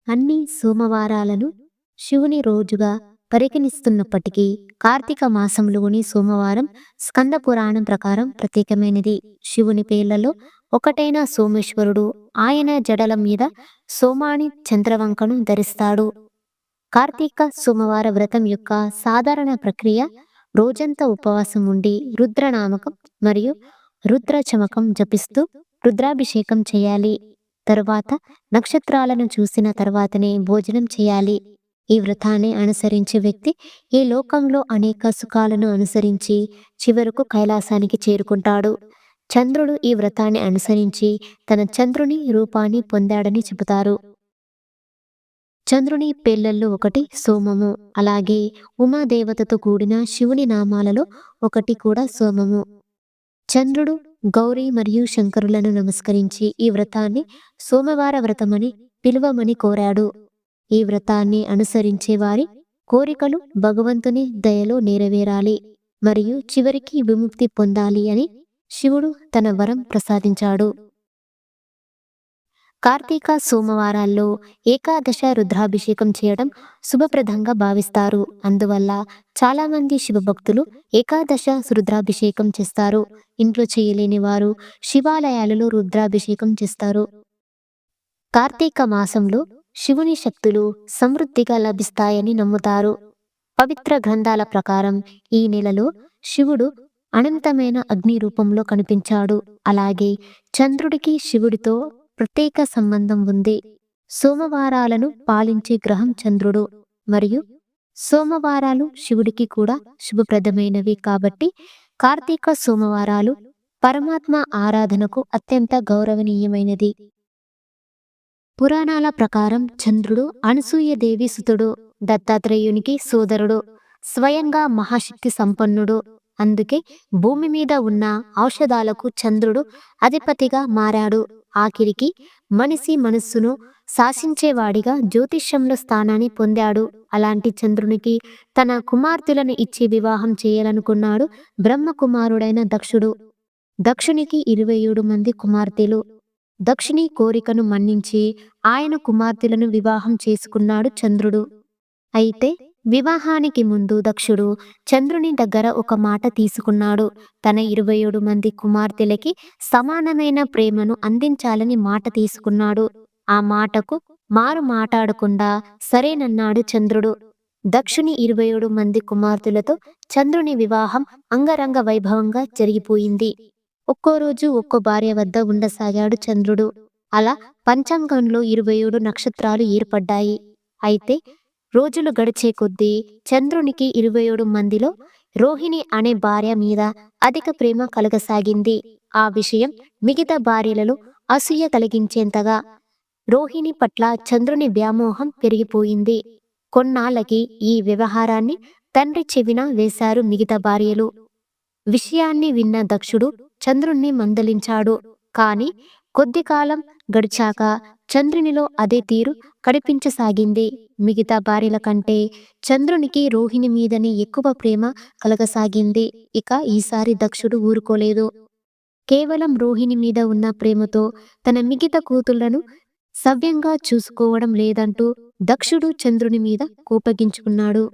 అన్ని సోమవారాలను శివుని రోజుగా పరిగణిస్తున్నప్పటికీ కార్తీక మాసంలోని సోమవారం స్కంద పురాణం ప్రకారం ప్రత్యేకమైనది. శివుని పేర్లలో ఒకటైన సోమేశ్వరుడు ఆయన జడల మీద సోమాని చంద్రవంకను ధరిస్తాడు. కార్తీక సోమవార వ్రతం యొక్క సాధారణ ప్రక్రియ రోజంతా ఉపవాసం ఉండి రుద్రనామకం మరియు రుద్ర చమకం జపిస్తూ రుద్రాభిషేకం చేయాలి. తరువాత నక్షత్రాలను చూసిన తర్వాతనే భోజనం చేయాలి. ఈ వ్రతాన్ని అనుసరించే వ్యక్తి ఈ లోకంలో అనేక సుఖాలను అనుసరించి చివరకు కైలాసానికి చేరుకుంటాడు. చంద్రుడు ఈ వ్రతాన్ని అనుసరించి తన చంద్రుని రూపాన్ని పొందాడని చెబుతారు. చంద్రుని పేర్లల్లో ఒకటి సోమము. అలాగే ఉమాదేవతతో కూడిన శివుని నామాలలో ఒకటి కూడా సోమము. చంద్రుడు గౌరీ మరియు శంకరులను నమస్కరించి ఈ వ్రతాన్ని సోమవార వ్రతమని పిలువమని కోరాడు. ఈ వ్రతాన్ని అనుసరించే వారి కోరికలు భగవంతుని దయలో నెరవేరాలి మరియు చివరికి విముక్తి పొందాలి అని శివుడు తన వరం ప్రసాదించాడు. కార్తీక సోమవారాల్లో ఏకాదశ రుద్రాభిషేకం చేయడం శుభప్రదంగా భావిస్తారు. అందువల్ల చాలామంది శివభక్తులు ఏకాదశ రుద్రాభిషేకం చేస్తారు. ఇంట్లో చేయలేని వారు శివాలయాలలో రుద్రాభిషేకం చేస్తారు. కార్తీక మాసంలో శివుని శక్తులు సమృద్ధిగా లభిస్తాయని నమ్ముతారు. పవిత్ర గ్రంథాల ప్రకారం ఈ నెలలో శివుడు అనంతమైన అగ్ని రూపంలో కనిపించాడు. అలాగే చంద్రుడికి శివుడితో ప్రత్యేక సంబంధం ఉంది. సోమవారాలను పాలించే గ్రహం చంద్రుడు మరియు సోమవారాలు శివుడికి కూడా శుభప్రదమైనవి కాబట్టి కార్తీక సోమవారాలు పరమాత్మ ఆరాధనకు అత్యంత గౌరవనీయమైనది. పురాణాల ప్రకారం చంద్రుడు అనసూయదేవి సుతుడు, దత్తాత్రేయునికి సోదరుడు, స్వయంగా మహాశక్తి సంపన్నుడు. అందుకే భూమి మీద ఉన్న ఔషధాలకు చంద్రుడు అధిపతిగా మారాడు. ఆఖరికి మనిషి మనస్సును శాసించేవాడిగా జ్యోతిష్యంలో స్థానాన్ని పొందాడు. అలాంటి చంద్రునికి తన కుమార్తెలను ఇచ్చి వివాహం చేయాలనుకున్నాడు బ్రహ్మకుమారుడైన దక్షుడు. దక్షునికి 27 మంది కుమార్తెలు. దక్షుని కోరికను మన్నించి ఆయన కుమార్తెలను వివాహం చేసుకున్నాడు చంద్రుడు. అయితే వివాహానికి ముందు దక్షుడు చంద్రుని దగ్గర ఒక మాట తీసుకున్నాడు. తన 27 మంది కుమార్తెలకి సమానమైన ప్రేమను అందించాలని మాట తీసుకున్నాడు. ఆ మాటకు మారు మాట్లాడకుండా సరేనన్నాడు చంద్రుడు. దక్షుని 27 మంది కుమార్తెలతో చంద్రుని వివాహం అంగరంగ వైభవంగా జరిగిపోయింది. ఒక్కో రోజు ఒక్కో భార్య వద్ద ఉండసాగాడు చంద్రుడు. అలా పంచాంగంలో 27 నక్షత్రాలు ఏర్పడ్డాయి. అయితే రోజులు గడిచే కొద్దీ చంద్రునికి 27 మందిలో రోహిణి అనే భార్య మీద అధిక ప్రేమ కలగసాగింది. ఆ విషయం మిగతా భార్యలలో అసూయ కలిగించేంతగా రోహిణి పట్ల చంద్రుని వ్యామోహం పెరిగిపోయింది. కొన్నాళ్ళకి ఈ వ్యవహారాన్ని తండ్రి చెవిన వేశారు మిగతా భార్యలు. విషయాన్ని విన్న దక్షుడు చంద్రుణ్ణి మందలించాడు. కాని కొద్ది కాలం గడిచాక చంద్రునిలో అదే తీరు కనిపించసాగింది. మిగతా భార్యల కంటే చంద్రునికి రోహిణి మీదనే ఎక్కువ ప్రేమ కలగసాగింది. ఇక ఈసారి దక్షుడు ఊరుకోలేదు. కేవలం రోహిణి మీద ఉన్న ప్రేమతో తన మిగతా కూతుళ్లను సవ్యంగా చూసుకోవడం లేదంటూ దక్షుడు చంద్రుని మీద కోపగించుకున్నాడు.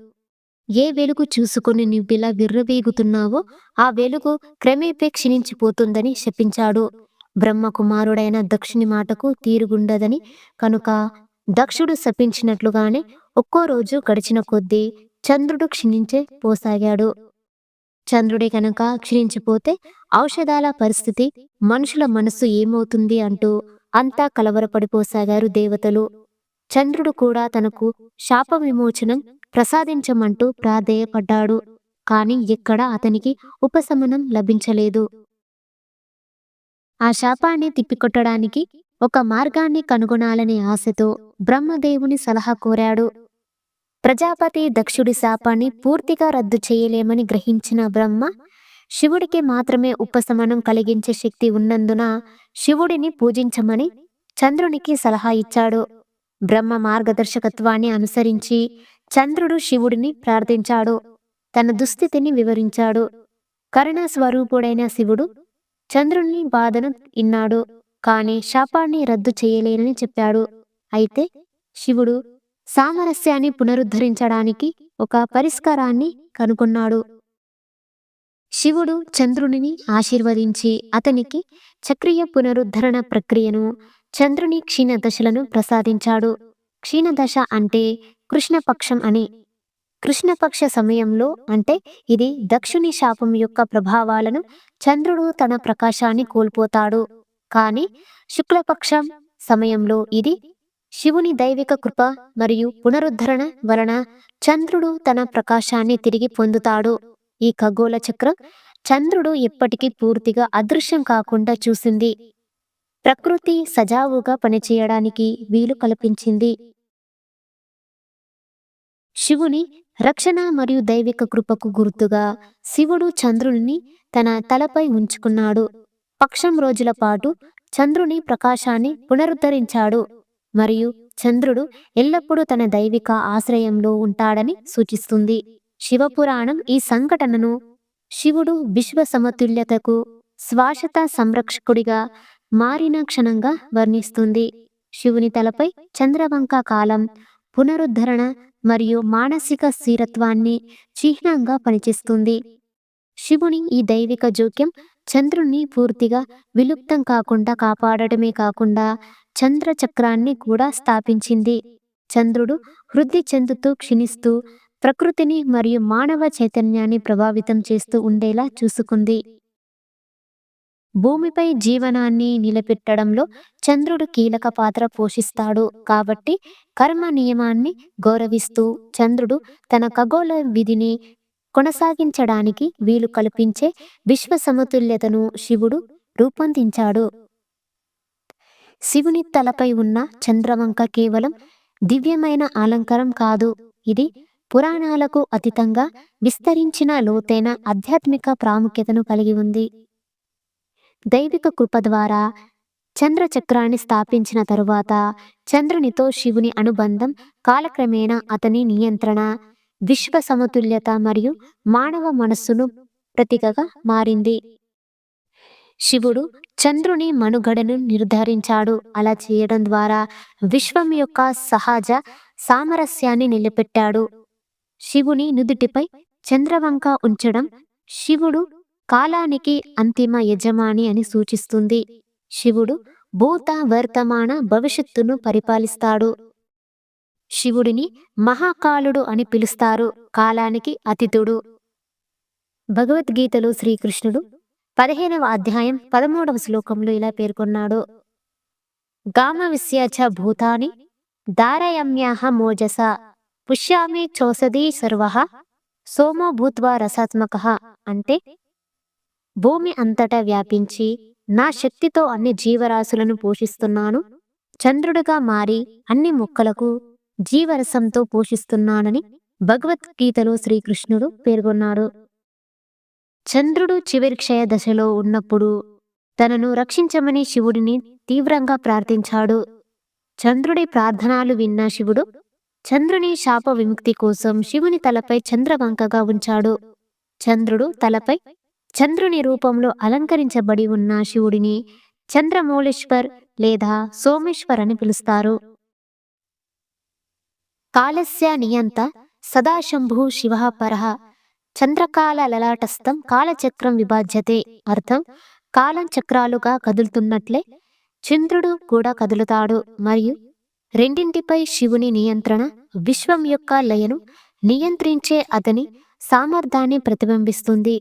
ఏ వెలుగు చూసుకొని నువ్విలా విర్రవీగుతున్నావో ఆ వెలుగు క్రమేపే క్షీణించిపోతుందని శపించాడు. బ్రహ్మకుమారుడైన దక్షుని మాటకు తీరుగుండదని కనుక దక్షుడు శపించినట్లుగానే ఒక్కో రోజు గడిచిన కొద్దీ చంద్రుడు క్షీణించే పోసాగాడు. చంద్రుడే కనుక క్షీణించిపోతే ఔషధాల పరిస్థితి, మనుషుల మనస్సు ఏమవుతుంది అంటూ అంతా కలవరపడిపోసాగారు దేవతలు. చంద్రుడు కూడా తనకు శాప విమోచనం ప్రసాదించమంటూ ప్రాధేయపడ్డాడు. కాని ఎక్కడా అతనికి ఉపశమనం లభించలేదు. ఆ శాపాన్ని తిప్పికొట్టడానికి ఒక మార్గాన్ని కనుగొనాలనే ఆశతో బ్రహ్మదేవుని సలహా కోరాడు. ప్రజాపతి దక్షుడి శాపాన్ని పూర్తిగా రద్దు చేయలేమని గ్రహించిన బ్రహ్మ శివుడికి మాత్రమే ఉపశమనం కలిగించే శక్తి ఉన్నందున శివుడిని పూజించమని చంద్రునికి సలహా ఇచ్చాడు. బ్రహ్మ మార్గదర్శకత్వాన్ని అనుసరించి చంద్రుడు శివుడిని ప్రార్థించాడు. తన దుస్థితిని వివరించాడు. కరుణ స్వరూపుడైన శివుడు చంద్రుని బాధను విన్నాడు. కాని శాపాన్ని రద్దు చేయలేనని చెప్పాడు. అయితే శివుడు సామరస్యాన్ని పునరుద్ధరించడానికి ఒక పరిష్కారాన్ని కనుగొన్నాడు. శివుడు చంద్రునిని ఆశీర్వదించి అతనికి చక్రీయ పునరుద్ధరణ ప్రక్రియను, చంద్రుని క్షీణదశలను ప్రసాదించాడు. క్షీణదశ అంటే కృష్ణపక్షం అని. కృష్ణపక్ష సమయంలో అంటే ఇది దక్షుని శాపం యొక్క ప్రభావాలను చంద్రుడు తన ప్రకాశాన్ని కోల్పోతాడు. కానీ శుక్లపక్షం సమయంలో ఇది శివుని దైవిక కృప మరియు పునరుద్ధరణ వలన చంద్రుడు తన ప్రకాశాన్ని తిరిగి పొందుతాడు. ఈ ఖగోళ చక్రం చంద్రుడు ఎప్పటికీ పూర్తిగా అదృశ్యం కాకుండా చూసింది. ప్రకృతి సజావుగా పనిచేయడానికి వీలు కల్పించింది. శివుని రక్షణ మరియు దైవిక కృపకు గుర్తుగా శివుడు చంద్రుని తన తలపై ఉంచుకున్నాడు. పక్షం రోజుల పాటు చంద్రుని ప్రకాశాన్ని పునరుద్ధరించాడు మరియు చంద్రుడు ఎల్లప్పుడూ తన దైవిక ఆశ్రయంలో ఉంటాడని సూచిస్తుంది. శివపురాణం ఈ సంఘటనను శివుడు విశ్వ సమతుల్యతకు శాశ్వత సంరక్షకుడిగా మారిన క్షణంగా వర్ణిస్తుంది. శివుని తలపై చంద్రవంక కాలం, పునరుద్ధరణ మరియు మానసిక స్థిరత్వాన్ని చిహ్నంగా పనిచేస్తుంది. శివుని ఈ దైవిక జోక్యం చంద్రుణ్ణి పూర్తిగా విలుప్తం కాకుండా కాపాడటమే కాకుండా చంద్ర చక్రాన్ని కూడా స్థాపించింది. చంద్రుడు వృద్ధి చెందుతూ క్షీణిస్తూ ప్రకృతిని మరియు మానవ చైతన్యాన్ని ప్రభావితం చేస్తూ ఉండేలా చూసుకుంది. భూమిపై జీవనాన్ని నిలబెట్టడంలో చంద్రుడు కీలక పాత్ర పోషిస్తాడు. కాబట్టి కర్మ నియమాన్ని గౌరవిస్తూ చంద్రుడు తన ఖగోళ విధిని కొనసాగించడానికి వీలు కల్పించే విశ్వ సమతుల్యతను శివుడు రూపొందించాడు. శివుని తలపై ఉన్న చంద్రవంక కేవలం దివ్యమైన అలంకారం కాదు, ఇది పురాణాలకు అతీతంగా విస్తరించిన లోతైన ఆధ్యాత్మిక ప్రాముఖ్యతను కలిగి ఉంది. దైవిక కృప ద్వారా చంద్రచక్రాన్ని స్థాపించిన తరువాత చంద్రునితో శివుని అనుబంధం కాలక్రమేణా అతని నియంత్రణ, విశ్వ సమతుల్యత మరియు మానవ మనస్సును ప్రతీకగా మారింది. శివుడు చంద్రుని మనుగడను నిర్ధారించాడు. అలా చేయడం ద్వారా విశ్వం యొక్క సహజ సామరస్యాన్ని నిలబెట్టాడు. శివుని నుదుటిపై చంద్రవంక ఉంచడం శివుడు కాలానికి అంతిమ యజమాని అని సూచిస్తుంది. శివుడు భూత, వర్తమాన, భవిష్యత్తును పరిపాలిస్తాడు. శివుడిని మహాకాలుడు అని పిలుస్తారు, కాలానికి అతీతుడు. భగవద్గీతలో శ్రీకృష్ణుడు 15వ అధ్యాయం 13వ శ్లోకంలో ఇలా పేర్కొన్నాడు: గామవిస్య చ భూతాని ధారయమ్యాహ మోజస పుష్యామి చోసదీ సర్వః సోమో భూత్వా రసాత్మకః. అంటే భూమి అంతటా వ్యాపించి నా శక్తితో అన్ని జీవరాశులను పోషిస్తున్నాను, చంద్రుడిగా మారి అన్ని మొక్కలకు జీవరసంతో పోషిస్తున్నానని భగవద్గీతలో శ్రీకృష్ణుడు పేర్కొన్నాడు. చంద్రుడు చివరి క్షయ దశలో ఉన్నప్పుడు తనను రక్షించమని శివుడిని తీవ్రంగా ప్రార్థించాడు. చంద్రుడి ప్రార్థనలు విన్న శివుడు చంద్రుని శాప విముక్తి కోసం శివుని తలపై చంద్రవంకగా ఉంచాడు. చంద్రుడు తలపై చంద్రుని రూపంలో అలంకరించబడి ఉన్న శివుడిని చంద్రమౌళేశ్వర్ లేదా సోమేశ్వర్ అని పిలుస్తారు. కాలస్య నియంత సదాశంభు శివ పరః చంద్రకాల లలాటస్థం కాలచక్రం విభాజ్యతే. అర్థం, కాలం చక్రాలుగా కదులుతున్నట్లే చంద్రుడు కూడా కదులుతాడు మరియు రెండింటిపై శివుని నియంత్రణ విశ్వం యొక్క లయను నియంత్రించే అతని సామర్థ్యాన్ని ప్రతిబింబిస్తుంది.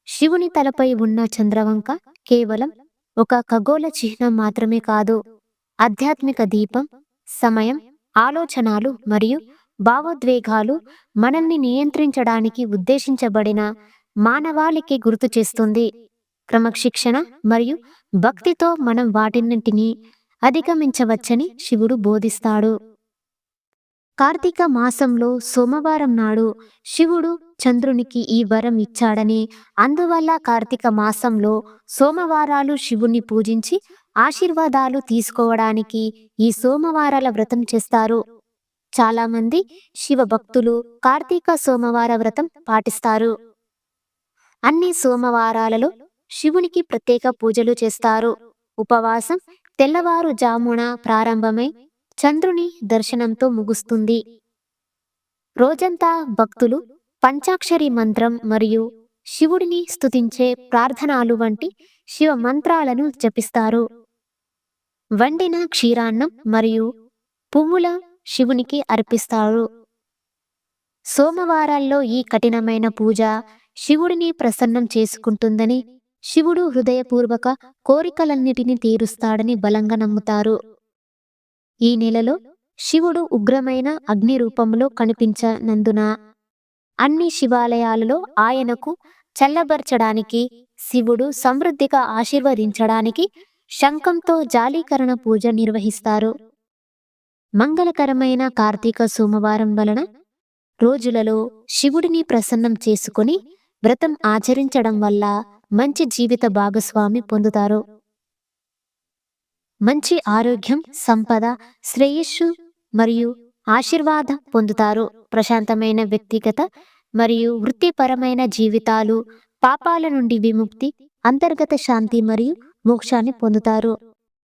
శివుని తలపై ఉన్న చంద్రవంక కేవలం ఒక ఖగోళ చిహ్నం మాత్రమే కాదు, ఆధ్యాత్మిక దీపం, సమయం, ఆలోచనలు మరియు భావోద్వేగాలు మనల్ని నియంత్రించడానికి ఉద్దేశించబడిన మానవాళికి గుర్తు చేస్తుంది. క్రమశిక్షణ మరియు భక్తితో మనం వాటిన్నింటినీ అధిగమించవచ్చని శివుడు బోధిస్తాడు. కార్తీక మాసంలో సోమవారం నాడు శివుడు చంద్రునికి ఈ వరం ఇచ్చాడని, అందువల్ల కార్తీక మాసంలో సోమవారాలు శివుణ్ణి పూజించి ఆశీర్వాదాలు తీసుకోవడానికి ఈ సోమవారాల వ్రతం చేస్తారు. చాలామంది శివ భక్తులు కార్తీక సోమవార వ్రతం పాటిస్తారు. అన్ని సోమవారాలలో శివునికి ప్రత్యేక పూజలు చేస్తారు. ఉపవాసం తెల్లవారుజామున ప్రారంభమై చంద్రుని దర్శనంతో ముగుస్తుంది. రోజంతా భక్తులు పంచాక్షరి మంత్రం మరియు శివుడిని స్తుతించే ప్రార్థనలు వంటి శివ మంత్రాలను జపిస్తారు. వండిన క్షీరాన్నం మరియు పువ్వుల శివునికి అర్పిస్తారు. సోమవారాల్లో ఈ కఠినమైన పూజ శివుడిని ప్రసన్నం చేసుకుంటుందని, శివుడు హృదయపూర్వక కోరికలన్నిటినీ తీరుస్తాడని బలంగా నమ్ముతారు. ఈ నెలలో శివుడు ఉగ్రమైన అగ్ని రూపంలో కనిపించనందున అన్ని శివాలయాలలో ఆయనకు చల్లబర్చడానికి, శివుడు సమృద్ధిగా ఆశీర్వదించడానికి శంఖంతో జాలీకరణ పూజ నిర్వహిస్తారు. మంగళకరమైన కార్తీక సోమవారం వలన రోజులలో శివుడిని ప్రసన్నం చేసుకొని వ్రతం ఆచరించడం వల్ల మంచి జీవిత భాగస్వామి పొందుతారు. మంచి ఆరోగ్యం, సంపద, శ్రేయస్సు మరియు ఆశీర్వాదం పొందుతారు. ప్రశాంతమైన వ్యక్తిగత మరియు వృత్తిపరమైన జీవితాలు, పాపాల నుండి విముక్తి, అంతర్గత శాంతి మరియు మోక్షాన్ని పొందుతారు.